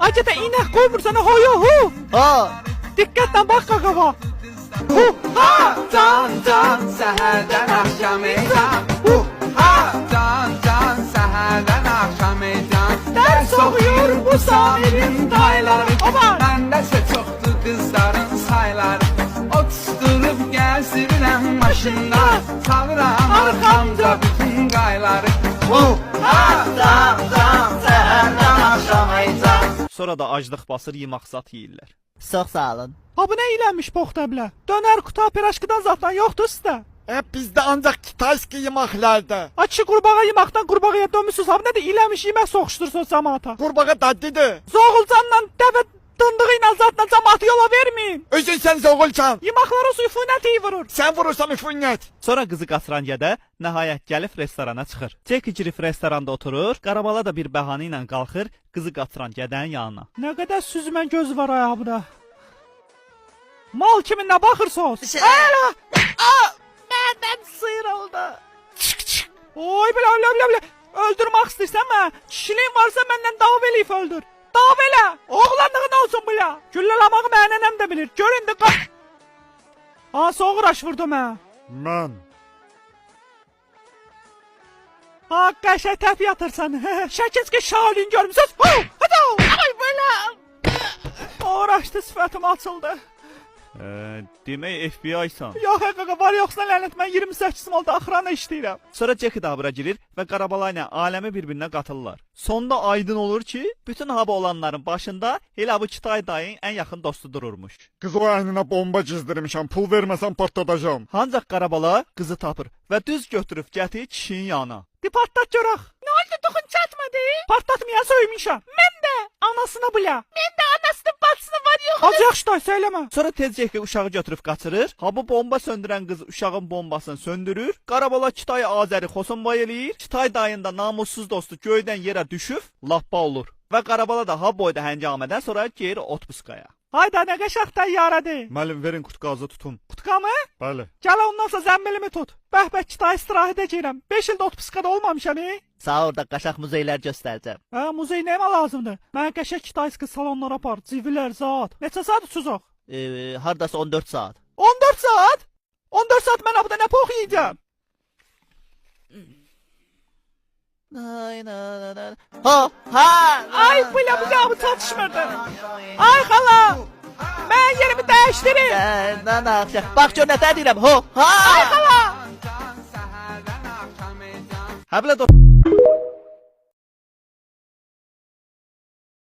Acaba inek koymursan hoyo hu. Ha. Dikkatle bak kakava. Hu ha. Can can səhərdən axşam ecan. Ha can can səhərdən axşam ecan. Ders oxuyur bu sahirin dayıları. Aman. Məndəsə çoxdur qızların sayları. Otuşdurup gəzdirirəm maşında. Salıram arxamca bütün qayları. Ha can can səhərdən axşam ecan. Sonra da aclıq basır, yemək zat yeyirlər. Çox sağ olun. Ha bu nə ilənmiş poxtablə? Dönər quta piraşkıdan zatdan yoxdur sizdə. Bizde ancak Kitayski yemeklerdi. Açı qurbağa yeməkdən qurbağaya dönmüsünüz. Ha bu nədir ilənmiş yemək soxuşdursun cəmaata. Kurbağa dadlıdır. Zoğulcanla dəvə dındığı ilə zatla cəmaatı yola verməyin. Özün sen zoğulcan. Yeməklərə üfunət iyi vurur. Sen vurursan üfunnet. Sonra qızı qaçıran gədə nəhayət gəlib restorana çıxır. Ceki girib restoranda oturur, Qarabala da bir bəhanə ilə qalxır, qızı qaçıran gədənin yanına. Nə qədər süzmən göz var ayağımda. Mal kimi nə baxırsınız? Hələ! Məndən sıyrıldı. Oy bilə. Öldürmək istəyirsən mə? Kişiliyin varsa məndən dav eləyib öldür. Dav elə! Oğlanlığın olsun bilə. Gülləlamağı mənənəm də bilir. Görün də qaç. Ha, soğuraş vurdu mə. Ben. Ha, qəşəng təp yatırsan. Şəkiz ki Şaolin görmüsünüz. Hadi! Ay belə! Uğraşdı, sifətim açıldı. Demək FBI-san. Yox, qaqa, var yoxsa lənət, mən 28 malda axırana işləyirəm. Sonra Ceki də bura girir və Qarabala ilə aləmi bir-birinə qatırlar. Sonda aydın olur ki, bütün haba olanların başında elə bu Kitay dayın ən yaxın dostu dururmuş. Kız o aynına bomba çizdirmişəm. Pul vermesen patlatacağım. Ancaq Qarabala qızı tapır və düz götürüb gətir kişinin yanına. Partlat görək. Nə oldu, toxun çatmadı? Partlatmayan söymüşəm. Mən də anasını bilə. Mən də anasının bacısını var yox. Az yaxşı da söyləmə. Sonra tez Ceki uşağı götürüb qaçırır. Ha bu bomba söndürən qız uşağın bombasını söndürür. Qarabala Kitay Azəri xosunbay eləyir. Kitay dayın da namussuz dostu göydən yerə düşüb lappa olur. Və Qarabala da ha boyda həngamədən sonra geri otpuskaya. Hayda, nə qəşəng təyyarədir. Müəllim verin kutqazı tutun. Qutqamı? Bəli. Gəl ondan sonra zəmbilimi tut. Bəhbək Kitay istirahət edəcəyəm. 5 ildə otpuskada olmamışam, Sağ orada qaşaq muzeylər göstərəcəm. Hə, muzey nəyimə lazımdır? Mən qəşəng Kitayski salonlara apar, civilər, zat. Neçə saat uçuzoq? Hardasa 14 saat. 14 saat? 14 saat mən abda nə pox yiyəcəm? Ha! Ay, belə bu qabı çatışmırdı. Ay, xala! Mən yerimi dəyişdirin. Nə axşaq. Bax gör nə deyirəm. Ha! Ay, xala! Həblə